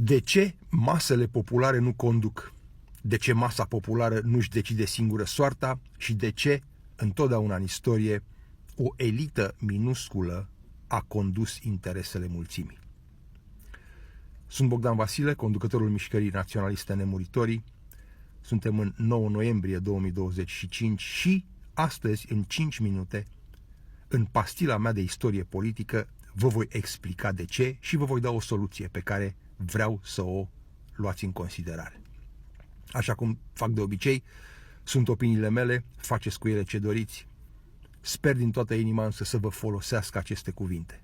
De ce masele populare nu conduc? De ce masa populară nu-și decide singură soarta? Și de ce, întotdeauna în istorie, o elită minusculă a condus interesele mulțimii? Sunt Bogdan Vasile, conducătorul Mișcării Naționaliste Nemuritorii. Suntem în 9 noiembrie 2025 și astăzi, în 5 minute, în pastila mea de istorie politică, vă voi explica de ce și vă voi da o soluție pe care vreau să o luați în considerare. Așa cum fac de obicei, sunt opiniile mele, faceți cu ele ce doriți. Sper din toată inima însă să vă folosească aceste cuvinte.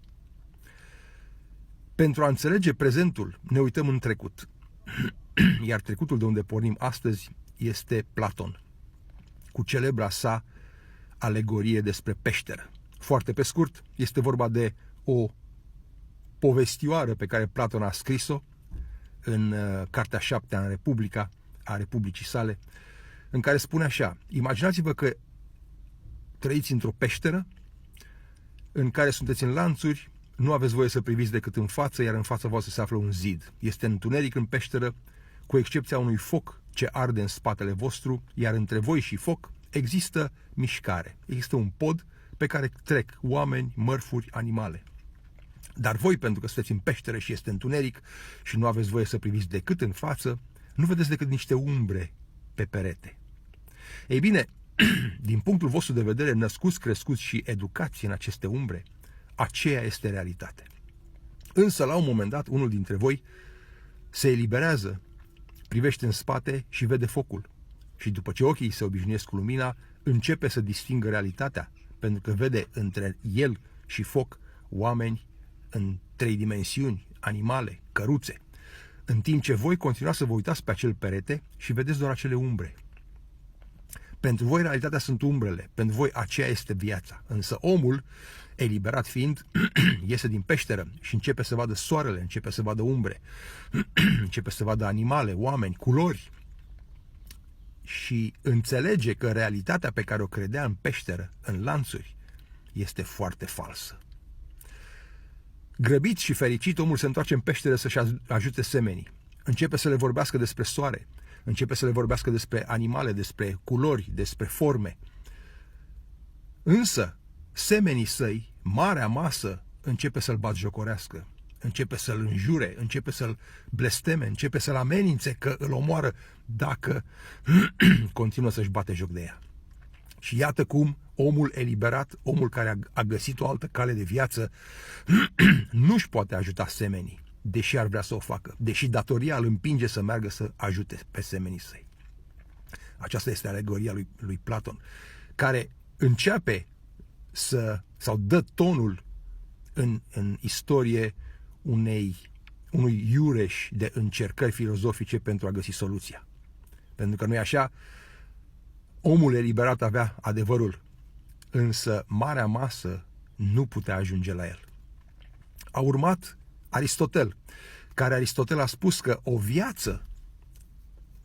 Pentru a înțelege prezentul, ne uităm în trecut. Iar trecutul de unde pornim astăzi este Platon, cu celebra sa alegorie despre peșteră. Foarte pe scurt, este vorba de o povestioară pe care Platon a scris-o în Cartea 7 în Republica, a Republicii sale, în care spune așa: imaginați-vă că trăiți într-o peșteră în care sunteți în lanțuri, nu aveți voie să priviți decât în față, iar în fața voastră se află un zid. Este întuneric în peșteră, cu excepția unui foc ce arde în spatele vostru, iar între voi și foc există mișcare. Există un pod pe care trec oameni, mărfuri, animale. Dar voi, pentru că sunteți în peșteră și este întuneric și nu aveți voie să priviți decât în față, nu vedeți decât niște umbre pe perete. Ei bine, din punctul vostru de vedere, născuți, crescuți și educați în aceste umbre, aceea este realitate. Însă, la un moment dat, unul dintre voi se eliberează, privește în spate și vede focul. Și după ce ochii se obișnuiesc cu lumina, începe să distingă realitatea, pentru că vede între el și foc oameni în 3 dimensiuni, animale, căruțe, în timp ce voi continuați să vă uitați pe acel perete și vedeți doar acele umbre. Pentru voi realitatea sunt umbrele, pentru voi aceea este viața. Însă omul, eliberat fiind, iese din peșteră și începe să vadă soarele, începe să vadă umbre, începe să vadă animale, oameni, culori. Și înțelege că realitatea pe care o credea în peșteră, în lanțuri, este foarte falsă. Grăbit și fericit, omul se întoarce în peșteră să-și ajute semenii. Începe să le vorbească despre soare, începe să le vorbească despre animale, despre culori, despre forme. Însă, semenii săi, marea masă, începe să-l batjocorească, începe să-l înjure, începe să-l blesteme, începe să-l amenințe că îl omoară dacă continuă să-și bate joc de ea. Și iată cum omul eliberat, omul care a găsit o altă cale de viață, nu-și poate ajuta semenii, deși ar vrea să o facă, deși datoria îl împinge să meargă să ajute pe semenii săi. Aceasta este alegoria lui Platon, care începe sau dă tonul în istorie unui iureș de încercări filozofice pentru a găsi soluția. Pentru că nu e așa, omul eliberat avea adevărul, însă marea masă nu putea ajunge la el. A urmat Aristotel, care Aristotel a spus că o viață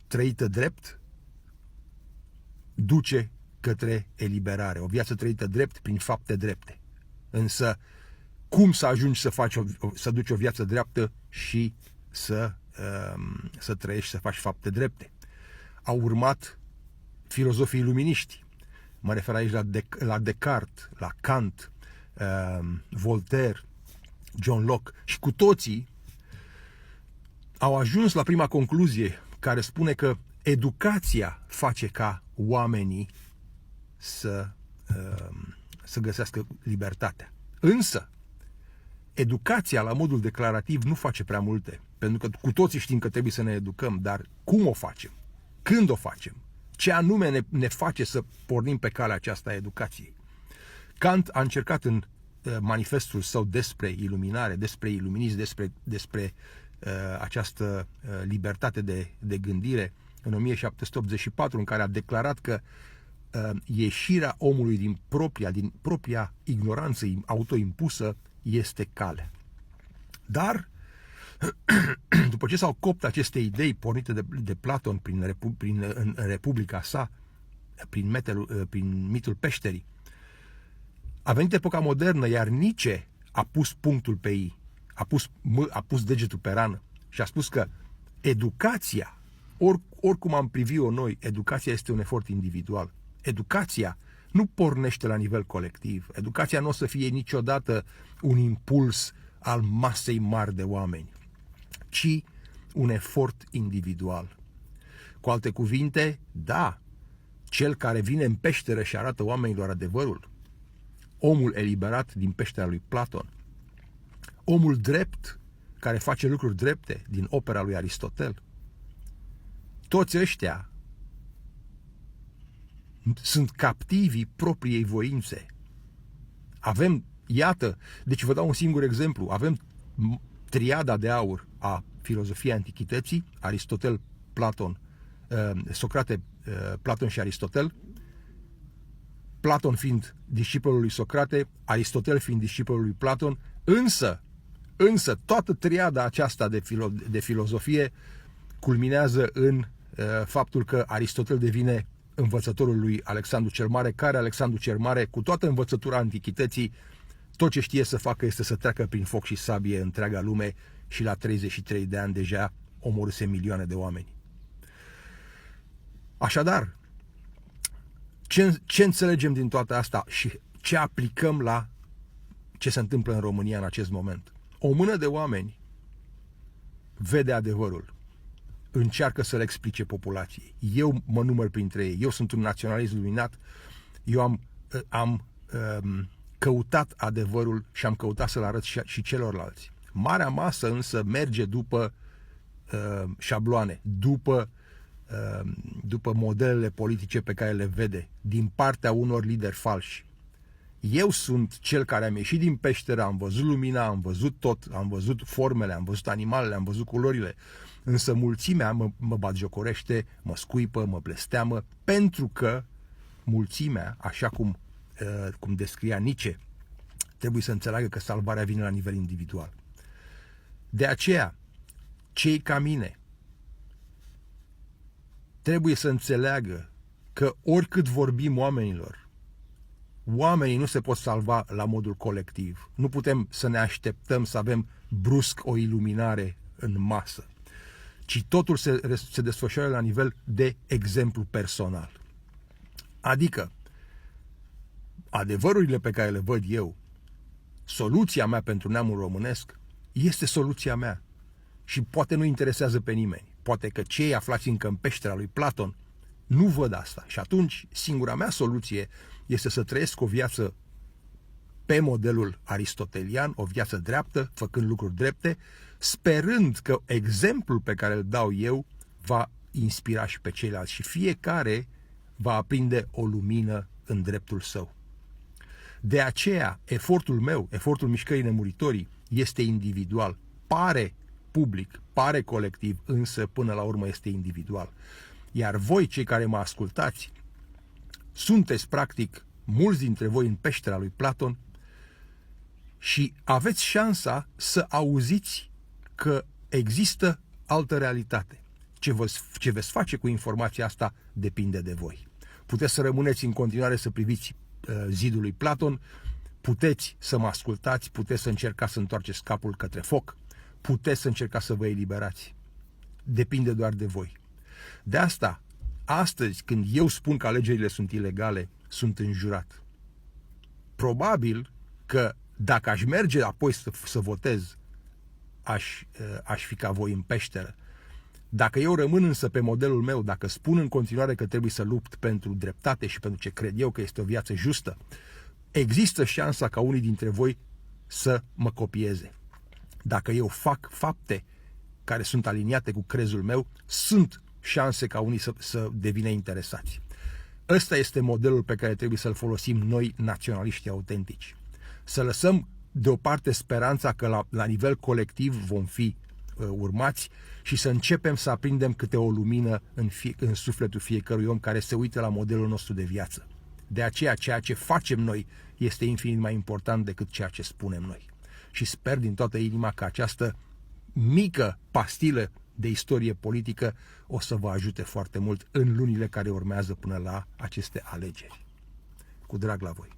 trăită drept duce către eliberare. O viață trăită drept prin fapte drepte. Însă, cum să ajungi să duci o viață dreaptă și să trăiești, să faci fapte drepte? Au urmat filozofii iluminiști. Mă refer aici la Descartes, la Kant, Voltaire, John Locke. Și cu toții au ajuns la prima concluzie, care spune că educația face ca oamenii să găsească libertatea. Însă, educația la modul declarativ nu face prea multe, pentru că cu toții știm că trebuie să ne educăm, dar cum o facem? Când o facem? Ce anume ne face să pornim pe calea aceasta a educației? Kant a încercat în manifestul său despre iluminare, despre iluminism, despre această libertate de gândire în 1784, în care a declarat că ieșirea omului din propria ignoranță autoimpusă este calea. Dar, după ce s-au copt aceste idei pornite de Platon în Republica sa, prin mitul peșterii, a venit epoca modernă, iar Nietzsche a pus punctul pe i, a pus degetul pe rană și a spus că educația, oricum am privit-o noi, educația este un efort individual. Educația nu pornește la nivel colectiv. Educația nu o să fie niciodată un impuls al masei mari de oameni, ci un efort individual. Cu alte cuvinte, da, cel care vine în peșteră și arată oamenilor adevărul, omul eliberat din peștera lui Platon, omul drept care face lucruri drepte din opera lui Aristotel, toți ăștia sunt captivii propriei voințe. Avem, iată, deci vă dau un singur exemplu, avem triada de aur a filozofiei antichității, Aristotel, Platon, Socrate, Platon și Aristotel, Platon fiind discipolul lui Socrate, Aristotel fiind discipolul lui Platon, însă toată triada aceasta de filozofie culminează în faptul că Aristotel devine învățătorul lui Alexandru cel Mare, care Alexandru cel Mare, cu toată învățătura antichității, tot ce știe să facă este să treacă prin foc și sabie întreaga lume și la 33 de ani deja omorâse milioane de oameni. Așadar, ce înțelegem din toată asta și ce aplicăm la ce se întâmplă în România în acest moment? O mână de oameni vede adevărul, încearcă să le explice populației. Eu mă număr printre ei. Eu sunt un naționalist luminat. Eu am căutat adevărul și am căutat să-l arăt și celorlalți. Marea masă însă merge după șabloane, după modelele politice pe care le vede din partea unor lideri falși. Eu sunt cel care am ieșit din peșteră, am văzut lumina, am văzut tot, am văzut formele, am văzut animalele, am văzut culorile, însă mulțimea mă batjocorește, mă scuipă, mă blesteamă, pentru că mulțimea, așa cum descria Nietzsche, trebuie să înțeleagă că salvarea vine la nivel individual. De aceea, cei ca mine trebuie să înțeleagă că oricât vorbim oamenilor, oamenii nu se pot salva la modul colectiv. Nu putem să ne așteptăm să avem brusc o iluminare în masă, ci totul se desfășoară la nivel de exemplu personal. Adică, adevărurile pe care le văd eu, soluția mea pentru neamul românesc, este soluția mea și poate nu interesează pe nimeni. Poate că cei aflați încă în peștera lui Platon nu văd asta și atunci singura mea soluție este să trăiesc o viață pe modelul aristotelian, o viață dreaptă, făcând lucruri drepte, sperând că exemplul pe care îl dau eu va inspira și pe ceilalți și fiecare va aprinde o lumină în dreptul său. De aceea, efortul meu, efortul Mișcării Nemuritorii, este individual. Pare public, pare colectiv, însă până la urmă este individual. Iar voi, cei care mă ascultați, sunteți practic mulți dintre voi în peștera lui Platon și aveți șansa să auziți că există altă realitate. Ce veți face cu informația asta depinde de voi. Puteți să rămâneți în continuare să priviți zidul lui Platon, puteți să mă ascultați, puteți să încercați să întoarceți capul către foc, puteți să încercați să vă eliberați. Depinde doar de voi. De asta, astăzi, când eu spun că alegerile sunt ilegale, sunt înjurat. Probabil că dacă aș merge apoi să votez, aș fi ca voi în peșteră. Dacă eu rămân însă pe modelul meu, dacă spun în continuare că trebuie să lupt pentru dreptate și pentru ce cred eu că este o viață justă, există șansa ca unii dintre voi să mă copieze. Dacă eu fac fapte care sunt aliniate cu crezul meu, sunt șanse ca unii să devină interesați. Ăsta este modelul pe care trebuie să-l folosim noi, naționaliștii autentici. Să lăsăm deoparte speranța că la nivel colectiv vom fi urmați și să începem să aprindem câte o lumină în sufletul fiecărui om care se uită la modelul nostru de viață. De aceea, ceea ce facem noi este infinit mai important decât ceea ce spunem noi. Și sper din toată inima că această mică pastilă de istorie politică o să vă ajute foarte mult în lunile care urmează până la aceste alegeri. Cu drag la voi!